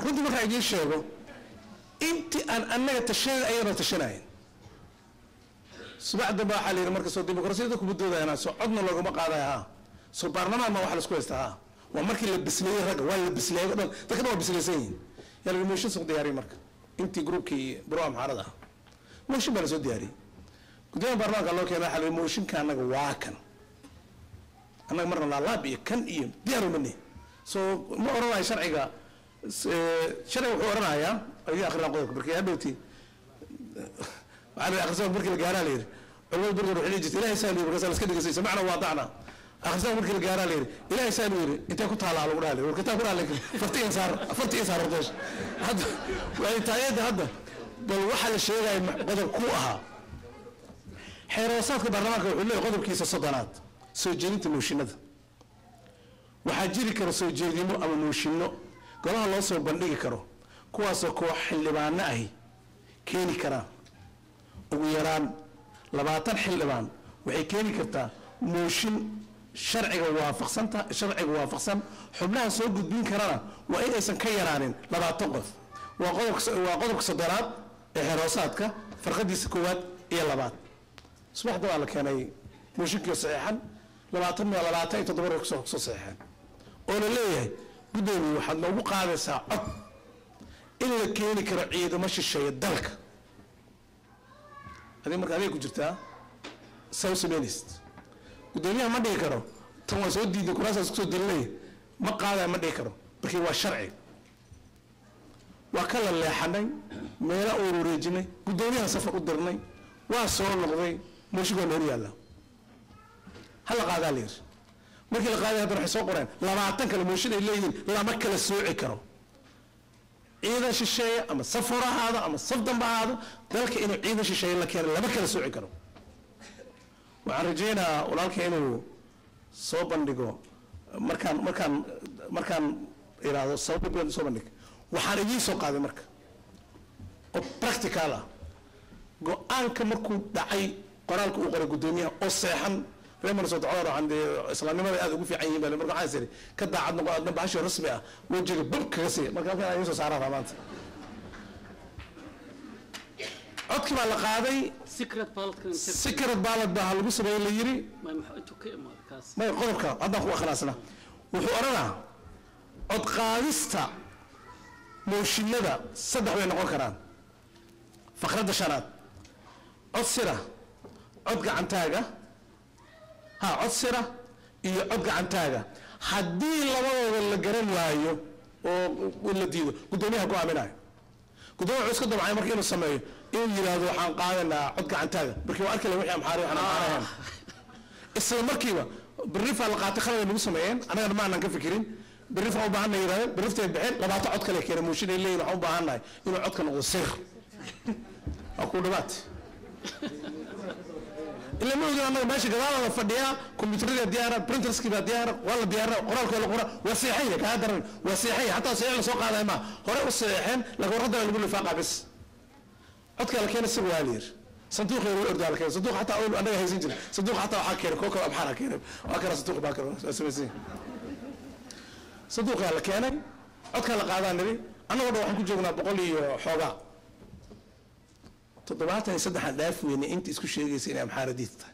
runtii markaa idiin sheego intii aan annaga tashanay ayana tashanayn subaxda baa waxaa la yidhi marka soo dimuqraasiyadda kuma doodayana soo codna loogama qaadaya ha soo baarlamaan ma wax la isku haystaa ha waa markii la bisleeyey ragga waa la bisleeyey dhan dadkana waa bislaysan yihiin yaa la mooshin soo diyaariyey marka intii groupkii broam xaarada ah mooshin baa la soo diyaariyey gudoomiyaha baarlamaanka loo keenay waxaa la yidhi mooshinka annaga waa kan annaga marna laalaab iyo kan iyo diyaaru mane soo ma oranayo sharciga wuxuu oranayaa ayuu akhriyaan qodobka markii hadhowtii waxaa la akhrisaa markii la gaaraa la yidhi culimadu barkood waxay jirta ilaahay saa la yidhi markaasa la iska dhegaysay samacna waa dacna akhrisaa markii la gaaraa la yidhi ilaahay saa la yidhi intee ku taalaa lagu dhaha war kitaa ku dhaha afartii insaar horteesh hadda waxay taayada hadda bal waxaa la sheegaya qodob ku ahaa xeeroosaadka baarlamaanka wuxuu leeyahay qodobkiisa 30aad soo jeedinta mooshinada waxaa jiri kara soo jeedimo ama mooshinno golaha loo soo bandhigi karo kuwaasoo koox xildhibaano ahi keeni karaan ugu yaraan 20 xildhibaan waxay keeni kartaa mooshin sharciga waafaqsan xubnaha soo gudbin karana waa in aysan ka yaraanin 20 qof waa qodobka 3aad ee xeeroosaadka farqadiisa 1 iyo 2 subaxda waa la keenay mooshinkii saxiixan 27 soo saxiixan oo la leeyahay gudoomiye waxaad noogu qaadaysaa cod in la keeni karo ciidamo shisheeye dalka adii marka adeeg ku jirtaa south sudanist gudoomiyaha ma dhigi karo tan waa soo diiday kuraasaas kusoo dilinaya ma qaadaya ma dhigi karo markii waa sharci waa kala leexanay meela u wareejinay gudoomiyaha safar u dirnay waa soo noqday mooshiga hor yaalla hal qaadaa leer markii la qaaday haddana waxay soo qoreen 20 kale mooshin ay leeyihiin lama kala sooci karo ciidan shisheeye ama safarahaada ama safdanbahaada dalka inuu ciidan shisheeye la keeno lama kala sooci karo waxaan rajaynayaa walaalka inuu soo bandhigo markaan iraado sabab soo bandhig waxaan idiin soo qaaday marka oo practical ah go-aanka markuu dhacay qoraalka uu qoray gudoomiyaha oo seexan reeman soo dacwada aan islaamnimada aad ugu fiican yihiin bal marka waxaan siri ka daacad noqo aadna bahasho rasmi ah wajiga bab kaga sii marka halkan ay soo saaraan maanta codkii baa la qaaday secret ballot baa lagu sameeyay la yiri ma qodobka haddaan ku akhraasna wuxuu oranaa cod qaadista mooshinada 3 way noqon karaan faqradda 5aad cod sira cod gacantaaga cod sira iyo cod gacantaaga haddii labadooda la garan waayo oo la diido gudoomiyaha go'aaminayo gudoomiyaha iska dabacay markii inuu sameeyo inuu yiraahdo waxaan qaadanaa cod gacantaaga markii waa arkay wixii amxaari waxaan qaadanayn isla markiiba brief la qaatay khalad lagu sameeyeen anaga ma aanan ka fikirin brief oo baahanay yiraahdo briefteed bixin 20 cod kale keenay mooshin ay leeyihiin waxaan u baahanahay inuu codka noqdo sir aku dhawaat إلا ما يقول أنا ماشي قدام فديا كمبيوترية ديارة برينترز كذا ديارة ولا ديارة قرال كل قرا وسيحية كهذا وسيحية حتى سيح السوق هذا ما هراء السيحين لكن رد يقول له فاقع بس عدك على كين السوق هالير صندوق يقول أرد على كين صندوق حتى أقول أنا هاي زنجر صندوق حتى حكير كوكب أبحر حكير وأكره صندوق باكر اسمه صندوق على كين عدك على قاعدة النبي أنا وضع حكوا جونا بقول لي حوضا تطبعتني صدح اللاف وين أنت إسكو شيء سينا محارديته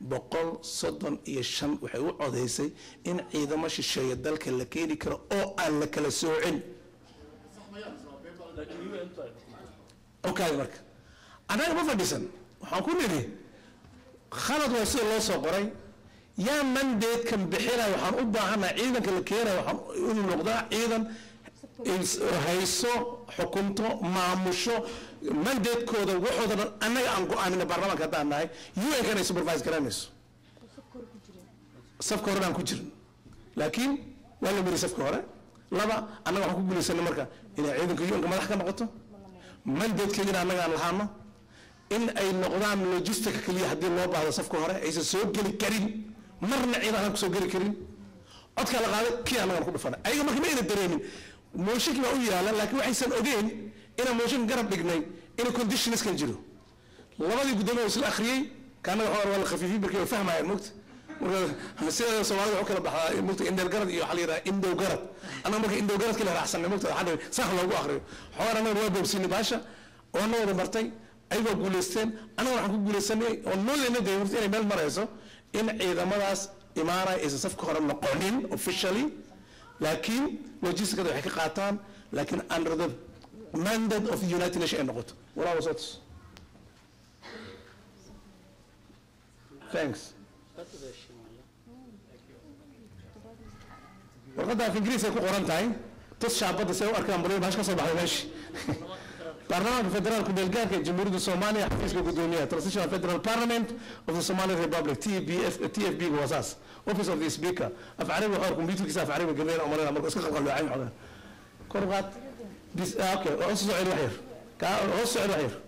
بقول صدن يشن وحيو عديسي إن إذا ماشي الشيء دلك اللي كيني كرا أو أن لك لسوعين أوكي مرك أنا ما فديسن وحنكون ليه خالد وسيل الله صقري يا من ديت كم بحيرة وحنقبع عنا عيدا كالكيرة وحنقول النقطة عيدا هيسو حكومته معموشو من ديت كودا وحودا أنا أنقو أنا برنامج كذا أنا يو كان يسوبرفايز كراميس صف كورة أنا كجرن لكن ولا مري صف كورة لا أنا وحكم بني سنة مركا إن عيدا كيون كم ضحك نقطة من ديت كذا أنا عن الهامة إن أي نقطة من لوجستيك كلية حد الله بعد صف كورة إذا سوق جل كريم مرنا عيدا هم سوق جل كريم أتكلم على كي أنا أقول بفنا أيوة ما كمان الدريمين موشك ما أقول لكن وحسن أجين إنا موشن قرب بجنين إنا كونديشنز كان جلو لما دي قدامه وصل أخري كان الحوار ولا خفيفين بركي وفهم على الموت sida Soomaalida waxa kala baxaa multi indel garad iyo xaliira indow garad ana marka indow garad kala raacsan multi xad sax loogu akhriyo xoorana waa boobsini baasha oo noo wada martay ayagoo guuleysteen anaga waxaan ku guuleysanay oo nooleena deeyrtay inay meel marayso in ciidamadaas imaanay is safka hore noqonin officially laakiin logisticada waxay ka qaataan laakiin under the mandate of the United Nations noqoto walaa wasat thanks warqadda af ingiriisi ay ku qoran tahay tus shaabada say u arkaan bariyo baash ka soo baxday meeshi baarlamaanka federaalka beelgaarka ee jamhuuriyadda Soomaaliya xafiiska gudoomiyaha Transitional Federal Parliament of the Somali Republic TFB wasaas office of the speaker af carabi oo computerkiisa af carabi gameeyay umarada marka iska qalqal loo xogaa korqaad bis okay oo soo celi waxyar ka oo soo celi waxyar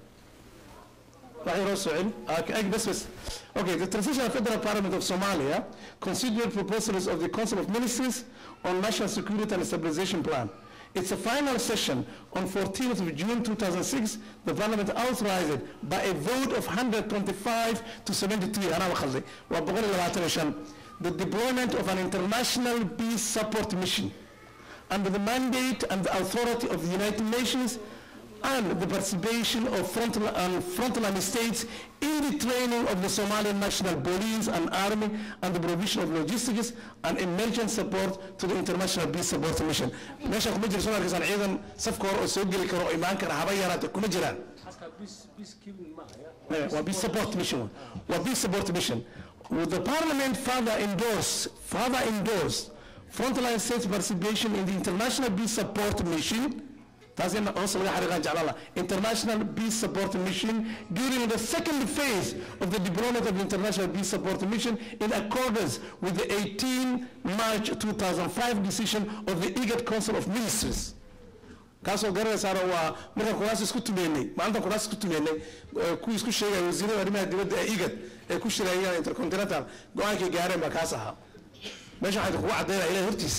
Okay, the Transitional Federal Parliament of Somalia considered proposals of the Council of Ministers on National Security and Stabilization Plan. It's a final session on 14th of June 2006. The Parliament authorized it by a vote of 125 to 73. The deployment of an international peace support mission under the mandate and the authority of the United Nations and the participation of frontline states in the training of the Somalian National Police and Army and the provision of logistics and emergent support to the International Peace Support Mission. meesha kuma jiro Soomaaliya san ciidan safka hore oo soo gali karo oo imaan kara haba yaraatay kuma jiraan waa peace support mission the Parliament further endorsed frontline states participation in the International Peace Support Mission. That's also International Peace Support Mission during the second phase of the deployment of the International Peace Support Mission in accordance with the 18 March 2005 decision of the IGAD Council of Ministers. kaasoo garanaysaana waa marka kuraas isku tumeynay maalinta kuraas isku tumeynay ku isku sheegay wasiirada arrimaha dibadda ee IGAD ee ku shirayaan intercontinental go-aankii gaareen baa kaas ahaa meesha waxay ku cadeynaa ilaahay hortiis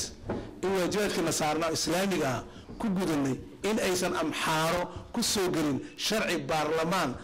in waajibaadkana saarnaa islaamiga ku gudanay in aysan amxaaro ku soo gelin sharci baarlamaan